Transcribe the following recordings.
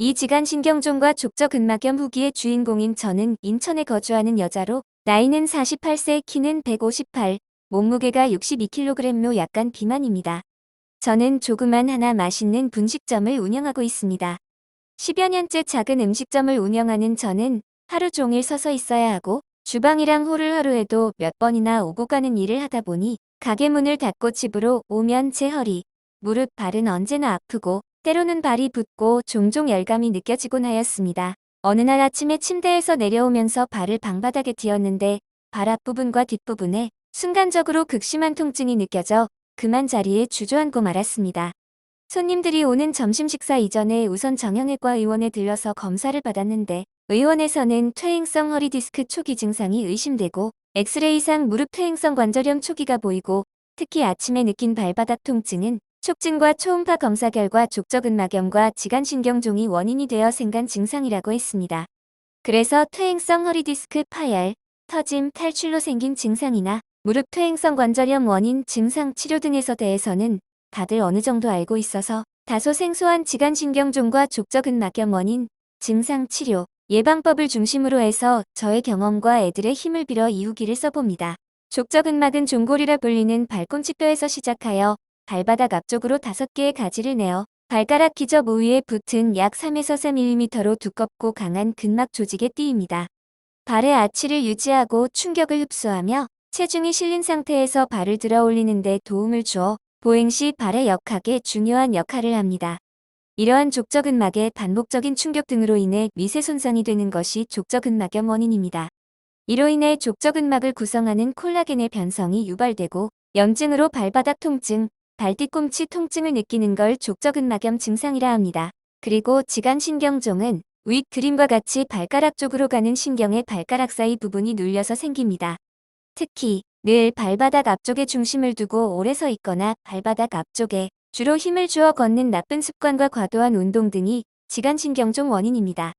이 지간신경종과 족저근막염 후기의 주인공인 저는 인천에 거주하는 여자로 나이는 48세, 키는 158, 몸무게가 62kg로 약간 비만입니다. 저는 조그만 하나 맛있는 분식점을 운영하고 있습니다. 10여 년째 작은 음식점을 운영하는 저는 하루 종일 서서 있어야 하고 주방이랑 홀을 하루에도 몇 번이나 오고 가는 일을 하다 보니 가게 문을 닫고 집으로 오면 제 허리, 무릎, 발은 언제나 아프고 때로는 발이 붓고 종종 열감이 느껴지곤 하였습니다. 어느 날 아침에 침대에서 내려오면서 발을 방바닥에 찧었는데 발 앞부분과 뒷부분에 순간적으로 극심한 통증이 느껴져 그만 자리에 주저앉고 말았습니다. 손님들이 오는 점심 식사 이전에 우선 정형외과 의원에 들러서 검사를 받았는데 의원에서는 퇴행성 허리디스크 초기 증상이 의심되고 엑스레이상 무릎 퇴행성 관절염 초기가 보이고 특히 아침에 느낀 발바닥 통증은 촉진과 초음파 검사 결과 족저근막염과 지간신경종이 원인이 되어 생긴 증상이라고 했습니다. 그래서 퇴행성 허리디스크 파열, 터짐, 탈출로 생긴 증상이나 무릎 퇴행성 관절염 원인, 증상, 치료 등에서 대해서는 다들 어느 정도 알고 있어서 다소 생소한 지간신경종과 족저근막염 원인, 증상, 치료, 예방법을 중심으로 해서 저의 경험과 애들의 힘을 빌어 이 후기를 써봅니다. 족저근막은 종골이라 불리는 발꿈치뼈에서 시작하여 발바닥 앞쪽으로 5개의 가지를 내어 발가락 기저 부위에 붙은 약 3에서 4mm로 두껍고 강한 근막 조직의 띠입니다. 발의 아치를 유지하고 충격을 흡수하며 체중이 실린 상태에서 발을 들어 올리는 데 도움을 주어 보행 시 발의 역학에 중요한 역할을 합니다. 이러한 족저근막의 반복적인 충격 등으로 인해 미세 손상이 되는 것이 족저근막염 원인입니다. 이로 인해 족저근막을 구성하는 콜라겐의 변성이 유발되고 염증으로 발바닥 통증, 발뒤꿈치 통증을 느끼는 걸 족저근막염 증상이라 합니다. 그리고 지간신경종은 윗 그림과 같이 발가락 쪽으로 가는 신경의 발가락 사이 부분이 눌려서 생깁니다. 특히 늘 발바닥 앞쪽에 중심을 두고 오래 서 있거나 발바닥 앞쪽에 주로 힘을 주어 걷는 나쁜 습관과 과도한 운동 등이 지간신경종 원인입니다.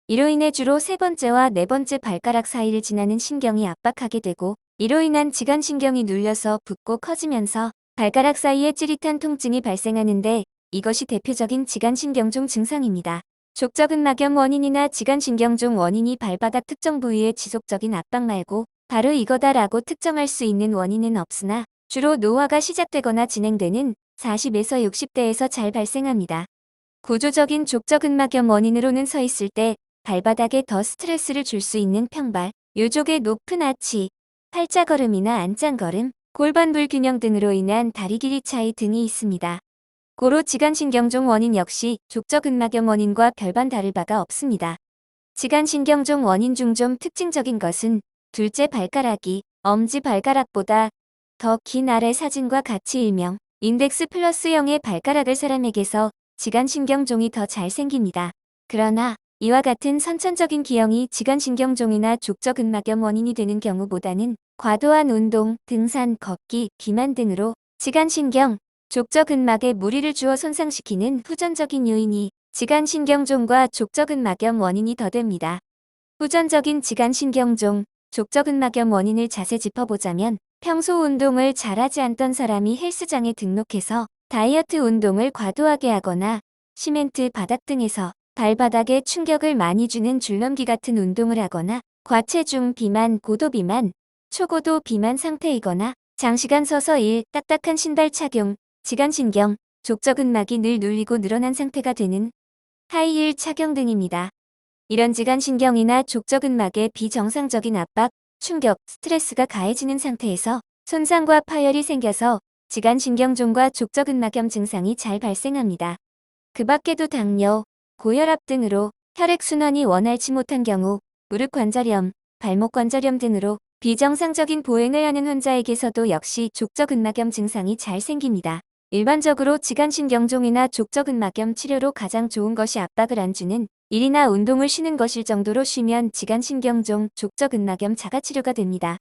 이로 인해 주로 세 번째와 네 번째 발가락 사이를 지나는 신경이 압박하게 되고 이로 인한 지간신경이 눌려서 붓고 커지면서 발가락 사이에 찌릿한 통증이 발생하는데 이것이 대표적인 지간신경종 증상입니다. 족저근막염 원인이나 지간신경종 원인이 발바닥 특정 부위의 지속적인 압박 말고 바로 이거다라고 특정할 수 있는 원인은 없으나 주로 노화가 시작되거나 진행되는 40에서 60대에서 잘 발생합니다. 구조적인 족저근막염 원인으로는 서 있을 때 발바닥에 더 스트레스를 줄 수 있는 평발, 요족의 높은 아치, 팔자걸음이나 안짱걸음, 골반 불균형 등으로 인한 다리 길이 차이 등이 있습니다. 고로 지간신경종 원인 역시 족저근막염 원인과 별반 다를 바가 없습니다. 지간신경종 원인 중 좀 특징적인 것은 둘째 발가락이 엄지 발가락보다 더 긴 아래 사진과 같이 일명 인덱스 플러스 0의 발가락을 사람에게서 지간신경종이 더 잘 생깁니다. 그러나 이와 같은 선천적인 기형이 지간신경종이나 족저근막염 원인이 되는 경우보다는 과도한 운동, 등산, 걷기, 비만 등으로 지간신경, 족저근막에 무리를 주어 손상시키는 후천적인 요인이 지간신경종과 족저근막염 원인이 더 됩니다. 후천적인 지간신경종, 족저근막염 원인을 자세히 짚어보자면 평소 운동을 잘하지 않던 사람이 헬스장에 등록해서 다이어트 운동을 과도하게 하거나 시멘트 바닥 등에서 발바닥에 충격을 많이 주는 줄넘기 같은 운동을 하거나 과체중 비만, 고도 비만, 초고도 비만 상태이거나 장시간 서서 딱딱한 신발 착용, 지간신경, 족저근막이 늘 눌리고 늘어난 상태가 되는 하이힐 착용 등입니다. 이런 지간신경이나 족저근막의 비정상적인 압박, 충격, 스트레스가 가해지는 상태에서 손상과 파열이 생겨서 지간신경종과 족저근막염 증상이 잘 발생합니다. 그 밖에도 당뇨, 고혈압 등으로 혈액순환이 원활치 못한 경우 무릎 관절염, 발목 관절염 등으로 비정상적인 보행을 하는 환자에게서도 역시 족저근막염 증상이 잘 생깁니다. 일반적으로 지간신경종이나 족저근막염 치료로 가장 좋은 것이 압박을 안 주는 일이나 운동을 쉬는 것일 정도로 쉬면 지간신경종, 족저근막염 자가치료가 됩니다.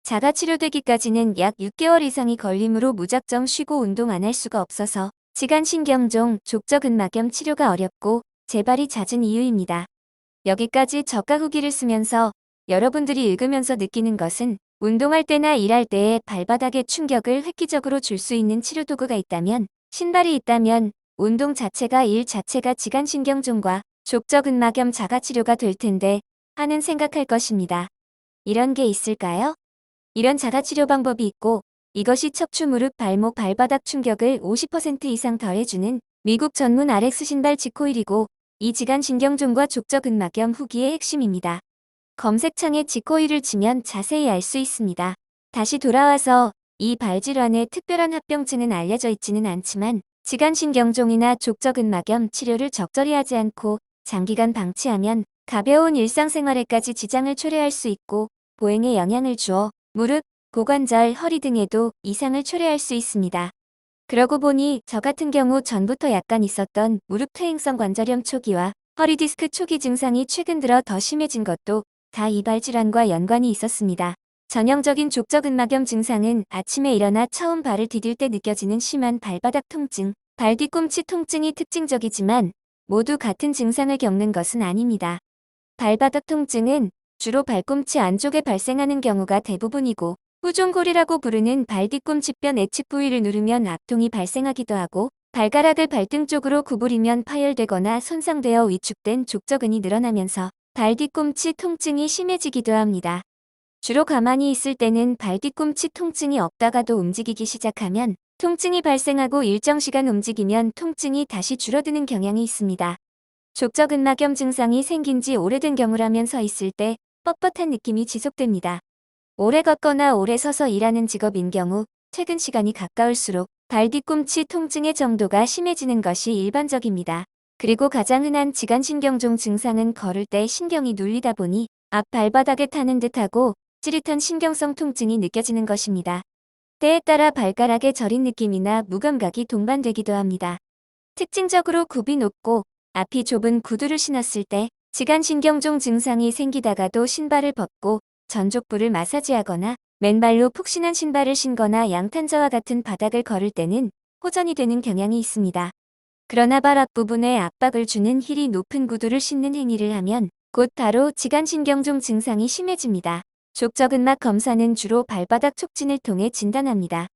자가치료되기까지는 약 6개월 이상이 걸리므로 무작정 쉬고 운동 안 할 수가 없어서 지간신경종, 족저근막염 치료가 어렵고 재발이 잦은 이유입니다. 여기까지 저가 후기를 쓰면서 여러분들이 읽으면서 느끼는 것은 운동할 때나 일할 때에 발바닥에 충격을 획기적으로 줄 수 있는 치료도구가 있다면, 신발이 있다면 운동 자체가 일 자체가 지간신경종과 족저근막염 자가치료가 될 텐데 하는 생각할 것입니다. 이런 게 있을까요? 이런 자가치료 방법이 있고 이것이 척추 무릎 발목 발바닥 충격을 50% 이상 덜해주는 미국 전문 RX 신발 지코일이고 이 지간신경종과 족저근막염 후기의 핵심입니다. 검색창에 지코일을 치면 자세히 알 수 있습니다. 다시 돌아와서 이 발질환의 특별한 합병증은 알려져 있지는 않지만 지간신경종이나 족저근막염 치료를 적절히 하지 않고 장기간 방치하면 가벼운 일상생활에까지 지장을 초래할 수 있고 보행에 영향을 주어 무릎, 고관절, 허리 등에도 이상을 초래할 수 있습니다. 그러고 보니 저 같은 경우 전부터 약간 있었던 무릎 퇴행성 관절염 초기와 허리 디스크 초기 증상이 최근 들어 더 심해진 것도 다 이발질환과 연관이 있었습니다. 전형적인 족저근막염 증상은 아침에 일어나 처음 발을 디딜 때 느껴지는 심한 발바닥 통증, 발 뒤꿈치 통증이 특징적이지만 모두 같은 증상을 겪는 것은 아닙니다. 발바닥 통증은 주로 발꿈치 안쪽에 발생하는 경우가 대부분이고 후종골이라고 부르는 발 뒤꿈치뼈 내측 부위를 누르면 압통이 발생하기도 하고 발가락을 발등 쪽으로 구부리면 파열되거나 손상되어 위축된 족저근이 늘어나면서 발 뒤꿈치 통증이 심해지기도 합니다. 주로 가만히 있을 때는 발 뒤꿈치 통증이 없다가도 움직이기 시작하면 통증이 발생하고 일정 시간 움직이면 통증이 다시 줄어드는 경향이 있습니다. 족저근막염 증상이 생긴 지 오래된 경우라면 서 있을 때 뻣뻣한 느낌이 지속됩니다. 오래 걷거나 오래 서서 일하는 직업인 경우 퇴근 시간이 가까울수록 발 뒤꿈치 통증의 정도가 심해지는 것이 일반적입니다. 그리고 가장 흔한 지간신경종 증상은 걸을 때 신경이 눌리다 보니 앞 발바닥에 타는 듯하고 찌릿한 신경성 통증이 느껴지는 것입니다. 때에 따라 발가락에 저린 느낌이나 무감각이 동반되기도 합니다. 특징적으로 굽이 높고 앞이 좁은 구두를 신었을 때 지간신경종 증상이 생기다가도 신발을 벗고 전족부를 마사지하거나 맨발로 푹신한 신발을 신거나 양탄자와 같은 바닥을 걸을 때는 호전이 되는 경향이 있습니다. 그러나 발 앞부분에 압박을 주는 힐이 높은 구두를 신는 행위를 하면 곧 바로 지간신경종 증상이 심해집니다. 족저근막 검사는 주로 발바닥 촉진을 통해 진단합니다.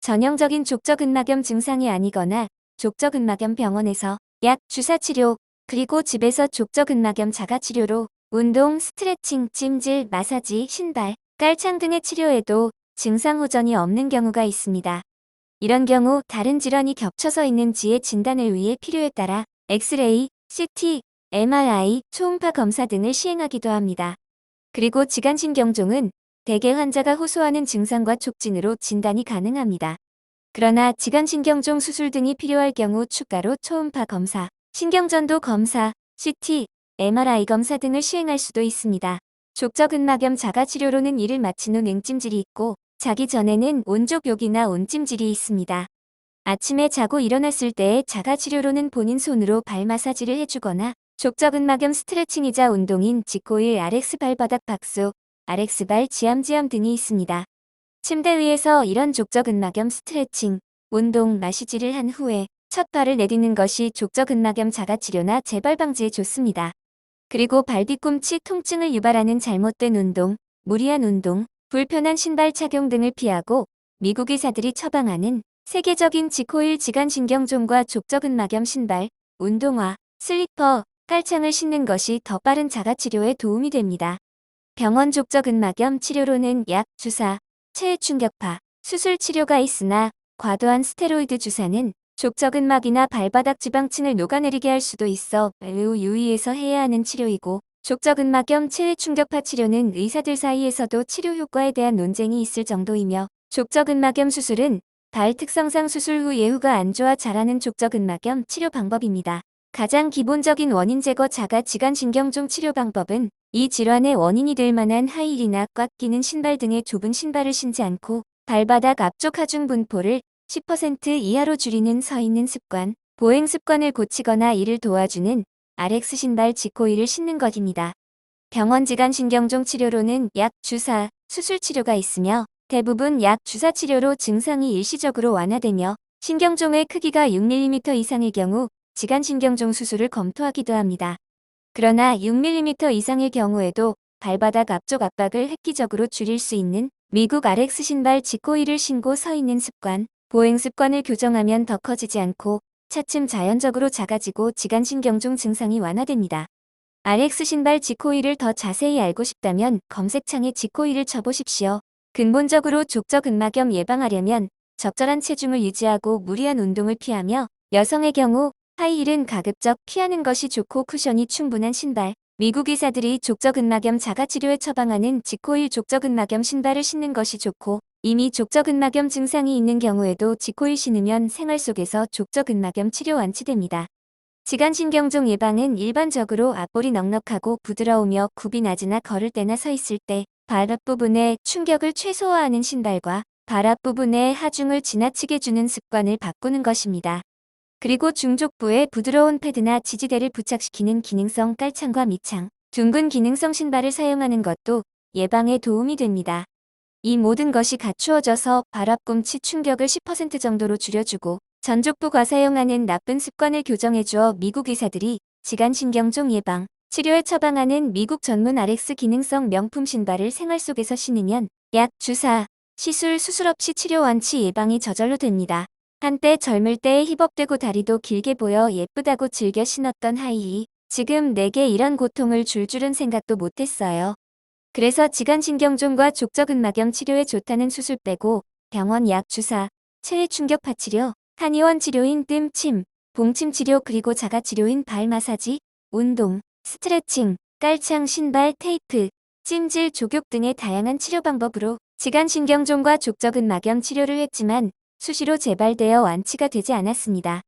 전형적인 족저근막염 증상이 아니거나 족저근막염 병원에서 약, 주사치료, 그리고 집에서 족저근막염 자가치료로 운동, 스트레칭, 찜질, 마사지, 신발, 깔창 등의 치료에도 증상 호전이 없는 경우가 있습니다. 이런 경우 다른 질환이 겹쳐서 있는지의 진단을 위해 필요에 따라 엑스레이, CT, MRI, 초음파 검사 등을 시행하기도 합니다. 그리고 지간신경종은 대개 환자가 호소하는 증상과 촉진으로 진단이 가능합니다. 그러나 지간신경종 수술 등이 필요할 경우 추가로 초음파 검사, 신경전도 검사, CT, MRI 검사 등을 시행할 수도 있습니다. 족저근막염 자가치료로는 이를 마친 후 냉찜질이 있고 자기 전에는 온족욕이나 온찜질이 있습니다. 아침에 자고 일어났을 때의 자가치료로는 본인 손으로 발 마사지를 해주거나 족저근막염 스트레칭이자 운동인 지코일 RX 발바닥 박수, RX 발 지암지암 등이 있습니다. 침대 위에서 이런 족저근막염 스트레칭, 운동, 마시지를 한 후에 첫 발을 내딛는 것이 족저근막염 자가치료나 재발 방지에 좋습니다. 그리고 발 뒤꿈치 통증을 유발하는 잘못된 운동, 무리한 운동, 불편한 신발 착용 등을 피하고 미국 의사들이 처방하는 세계적인 지코일 지간신경종과 족저근막염 신발, 운동화, 슬리퍼, 깔창을 신는 것이 더 빠른 자가치료에 도움이 됩니다. 병원 족저근막염 치료로는 약, 주사, 체외 충격파, 수술 치료가 있으나 과도한 스테로이드 주사는 족저근막이나 발바닥 지방층을 녹아내리게 할 수도 있어 매우 유의해서 해야 하는 치료이고 족저근막염 체외 충격파 치료는 의사들 사이에서도 치료 효과에 대한 논쟁이 있을 정도이며 족저근막염 수술은 발 특성상 수술 후 예후가 안 좋아 자라는 족저근막염 치료 방법입니다. 가장 기본적인 원인 제거 자가 지간신경종 치료 방법은 이 질환의 원인이 될 만한 하이힐이나 꽉 끼는 신발 등의 좁은 신발을 신지 않고 발바닥 앞쪽 하중 분포를 10% 이하로 줄이는 서 있는 습관, 보행 습관을 고치거나 이를 도와주는 RX 신발 지코일을 신는 것입니다. 병원 지간신경종 치료로는 약, 주사, 수술 치료가 있으며 대부분 약, 주사 치료로 증상이 일시적으로 완화되며 신경종의 크기가 6mm 이상일 경우 지간신경종 수술을 검토하기도 합니다. 그러나 6mm 이상일 경우에도 발바닥 앞쪽 압박을 획기적으로 줄일 수 있는 미국 RX 신발 지코일을 신고 서 있는 습관, 보행 습관을 교정하면 더 커지지 않고 차츰 자연적으로 작아지고 지간신경종 증상이 완화됩니다. RX 신발 지코일을 더 자세히 알고 싶다면 검색창에 지코일을 쳐보십시오. 근본적으로 족저근막염 예방하려면 적절한 체중을 유지하고 무리한 운동을 피하며, 여성의 경우 하이힐은 가급적 피하는 것이 좋고 쿠션이 충분한 신발, 미국 의사들이 족저근막염 자가치료에 처방하는 지코일 족저근막염 신발을 신는 것이 좋고, 이미 족저근막염 증상이 있는 경우에도 지코일 신으면 생활 속에서 족저근막염 치료 완치됩니다. 지간신경종 예방은 일반적으로 앞볼이 넉넉하고 부드러우며 굽이 낮으나 걸을 때나 서 있을 때 발 앞부분의 충격을 최소화하는 신발과 발 앞부분의 하중을 지나치게 주는 습관을 바꾸는 것입니다. 그리고 중족부에 부드러운 패드나 지지대를 부착시키는 기능성 깔창과 밑창, 둥근 기능성 신발을 사용하는 것도 예방에 도움이 됩니다. 이 모든 것이 갖추어져서 발 앞꿈치 충격을 10% 정도로 줄여주고 전족부가 사용하는 나쁜 습관을 교정해주어 미국 의사들이 지간신경종 예방, 치료에 처방하는 미국 전문 RX 기능성 명품 신발을 생활 속에서 신으면 약, 주사, 시술, 수술 없이 치료 완치 예방이 저절로 됩니다. 한때 젊을 때 힙업되고 다리도 길게 보여 예쁘다고 즐겨 신었던 하이힐이 지금 내게 이런 고통을 줄 줄은 생각도 못했어요. 그래서 지간신경종과 족저근막염 치료에 좋다는 수술 빼고 병원 약, 주사, 체외 충격파 치료, 한의원 치료인 뜸, 침, 봉침 치료, 그리고 자가치료인 발 마사지, 운동, 스트레칭, 깔창, 신발, 테이프, 찜질, 족욕 등의 다양한 치료 방법으로 지간신경종과 족저근막염 치료를 했지만 수시로 재발되어 완치가 되지 않았습니다.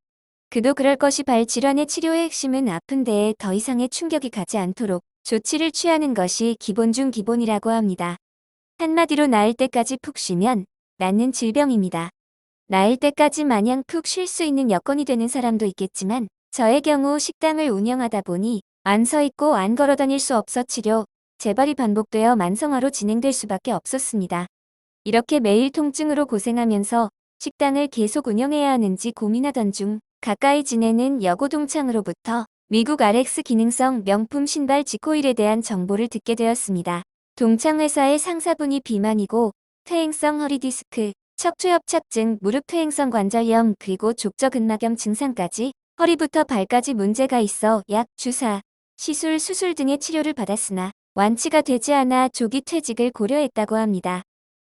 그도 그럴 것이 발 질환의 치료의 핵심은 아픈 데에 더 이상의 충격이 가지 않도록 조치를 취하는 것이 기본 중 기본이라고 합니다. 한마디로 나을 때까지 푹 쉬면 낫는 질병입니다. 나을 때까지 마냥 푹 쉴 수 있는 여건이 되는 사람도 있겠지만 저의 경우 식당을 운영하다 보니 안 서 있고 안 걸어 다닐 수 없어 치료, 재발이 반복되어 만성화로 진행될 수밖에 없었습니다. 이렇게 매일 통증으로 고생하면서 식당을 계속 운영해야 하는지 고민하던 중 가까이 지내는 여고 동창으로부터 미국 RX 기능성 명품 신발 지코일에 대한 정보를 듣게 되었습니다. 동창 회사의 상사분이 비만이고 퇴행성 허리디스크, 척추협착증, 무릎 퇴행성 관절염, 그리고 족저근막염 증상까지 허리부터 발까지 문제가 있어 약, 주사, 시술, 수술 등의 치료를 받았으나 완치가 되지 않아 조기 퇴직을 고려했다고 합니다.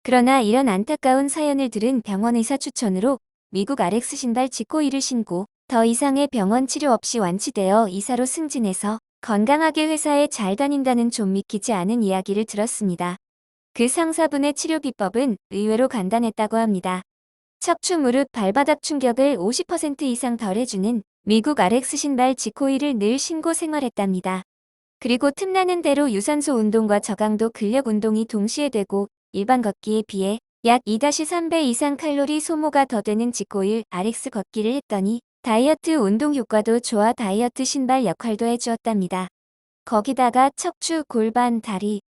그러나 이런 안타까운 사연을 들은 병원 의사 추천으로 미국 RX 신발 지코일을 신고 더 이상의 병원 치료 없이 완치되어 이사로 승진해서 건강하게 회사에 잘 다닌다는 좀 믿기지 않은 이야기를 들었습니다. 그 상사분의 치료 비법은 의외로 간단했다고 합니다. 척추, 무릎, 발바닥 충격을 50% 이상 덜 해주는 미국 RX 신발 지코일을 늘 신고 생활했답니다. 그리고 틈나는 대로 유산소 운동과 저강도 근력 운동이 동시에 되고 일반 걷기에 비해 약 2-3배 이상 칼로리 소모가 더 되는 지코일 RX 걷기를 했더니 다이어트 운동 효과도 좋아 다이어트 신발 역할도 해주었답니다. 거기다가 척추, 골반, 다리,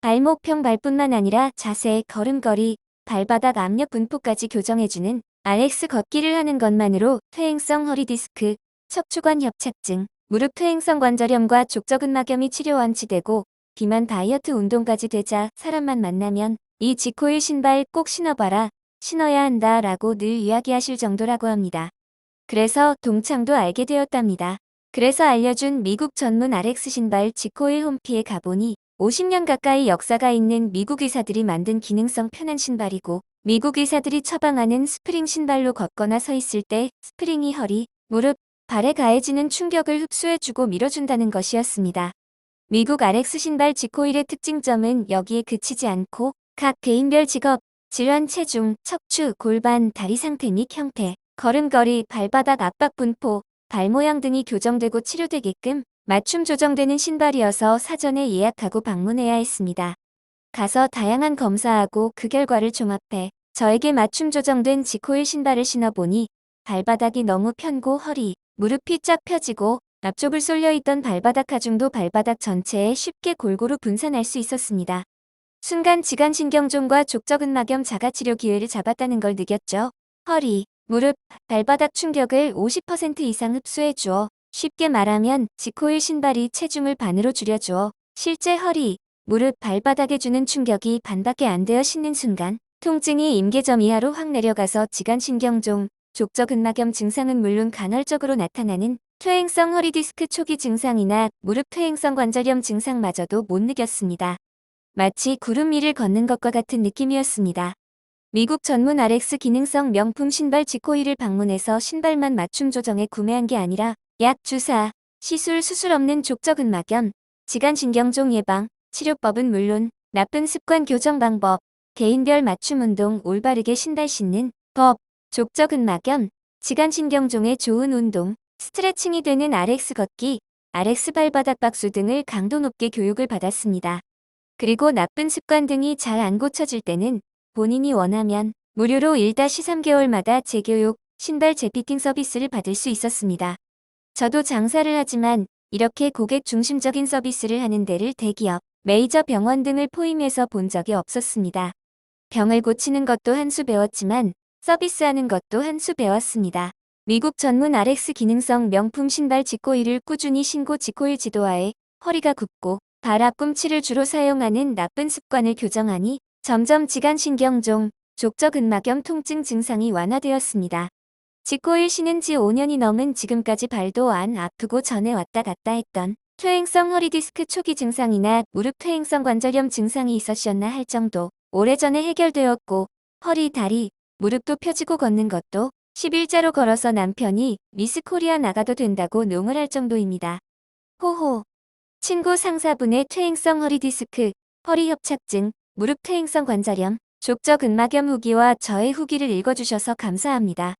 발목평 발뿐만 아니라 자세, 걸음걸이, 발바닥 압력 분포까지 교정해주는 RX 걷기를 하는 것만으로 퇴행성 허리디스크, 척추관 협착증, 무릎 퇴행성 관절염과 족저근막염이 치료 완치되고 비만 다이어트 운동까지 되자 사람만 만나면 이 지코일 신발 꼭 신어봐라, 신어야 한다 라고 늘 이야기하실 정도라고 합니다. 그래서 동창도 알게 되었답니다. 그래서 알려준 미국 전문 RX 신발 지코일 홈피에 가보니 50년 가까이 역사가 있는 미국 의사들이 만든 기능성 편한 신발이고 미국 의사들이 처방하는 스프링 신발로 걷거나 서 있을 때 스프링이 허리, 무릎, 발에 가해지는 충격을 흡수해주고 밀어준다는 것이었습니다. 미국 RX 신발 지코일의 특징점은 여기에 그치지 않고 각 개인별 직업, 질환, 체중, 척추, 골반, 다리 상태 및 형태, 걸음걸이, 발바닥 압박 분포, 발 모양 등이 교정되고 치료되게끔 맞춤 조정되는 신발이어서 사전에 예약하고 방문해야 했습니다. 가서 다양한 검사하고 그 결과를 종합해 저에게 맞춤 조정된 지코일 신발을 신어보니 발바닥이 너무 편고 허리, 무릎이 쫙 펴지고 앞쪽을 쏠려있던 발바닥 하중도 발바닥 전체에 쉽게 골고루 분산할 수 있었습니다. 순간 지간신경종과 족저근막염 자가치료 기회를 잡았다는 걸 느꼈죠. 허리, 무릎, 발바닥 충격을 50% 이상 흡수해주어 쉽게 말하면 지코일 신발이 체중을 반으로 줄여주어 실제 허리, 무릎, 발바닥에 주는 충격이 반밖에 안 되어 신는 순간 통증이 임계점 이하로 확 내려가서 지간신경종, 족저근막염 증상은 물론 간헐적으로 나타나는 퇴행성 허리디스크 초기 증상이나 무릎 퇴행성 관절염 증상마저도 못 느꼈습니다. 마치 구름 위를 걷는 것과 같은 느낌이었습니다. 미국 전문 RX 기능성 명품 신발 지코이를 방문해서 신발만 맞춤 조정해 구매한 게 아니라 약, 주사, 시술, 수술 없는 족저근막염, 지간신경종 예방, 치료법은 물론 나쁜 습관 교정 방법, 개인별 맞춤 운동, 올바르게 신발 신는 법, 족저근막염, 지간신경종에 좋은 운동, 스트레칭이 되는 RX 걷기, RX 발바닥 박수 등을 강도 높게 교육을 받았습니다. 그리고 나쁜 습관 등이 잘 안 고쳐질 때는 본인이 원하면 무료로 1-3개월마다 재교육, 신발 재피팅 서비스를 받을 수 있었습니다. 저도 장사를 하지만 이렇게 고객 중심적인 서비스를 하는 데를 대기업, 메이저 병원 등을 포임해서 본 적이 없었습니다. 병을 고치는 것도 한 수 배웠지만 서비스하는 것도 한 수 배웠습니다. 미국 전문 RX 기능성 명품 신발 지코일을 꾸준히 신고 지코일 지도하에 허리가 굽고 발 앞꿈치를 주로 사용하는 나쁜 습관을 교정하니 점점 지간신경종, 족저근막염 통증 증상이 완화되었습니다. 지코일 신은 지 5년이 넘은 지금까지 발도 안 아프고 전에 왔다 갔다 했던 퇴행성 허리디스크 초기 증상이나 무릎 퇴행성 관절염 증상이 있으셨나 할 정도 오래전에 해결되었고 허리, 다리, 무릎도 펴지고 걷는 것도 11자로 걸어서 남편이 미스 코리아 나가도 된다고 농을 할 정도입니다. 호호. 친구 상사분의 퇴행성 허리디스크, 허리 협착증, 무릎 퇴행성 관절염, 족저근막염 후기와 저의 후기를 읽어주셔서 감사합니다.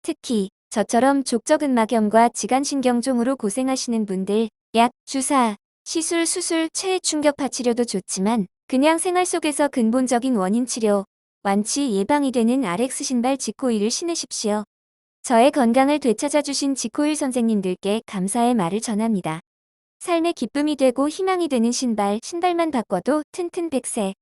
특히 저처럼 족저근막염과 지간신경종으로 고생하시는 분들, 약, 주사, 시술, 수술, 체해 충격파 치료도 좋지만 그냥 생활 속에서 근본적인 원인 치료, 완치 예방이 되는 RX 신발 지코일을 신으십시오. 저의 건강을 되찾아주신 지코일 선생님들께 감사의 말을 전합니다. 삶의 기쁨이 되고 희망이 되는 신발만 바꿔도 튼튼백세.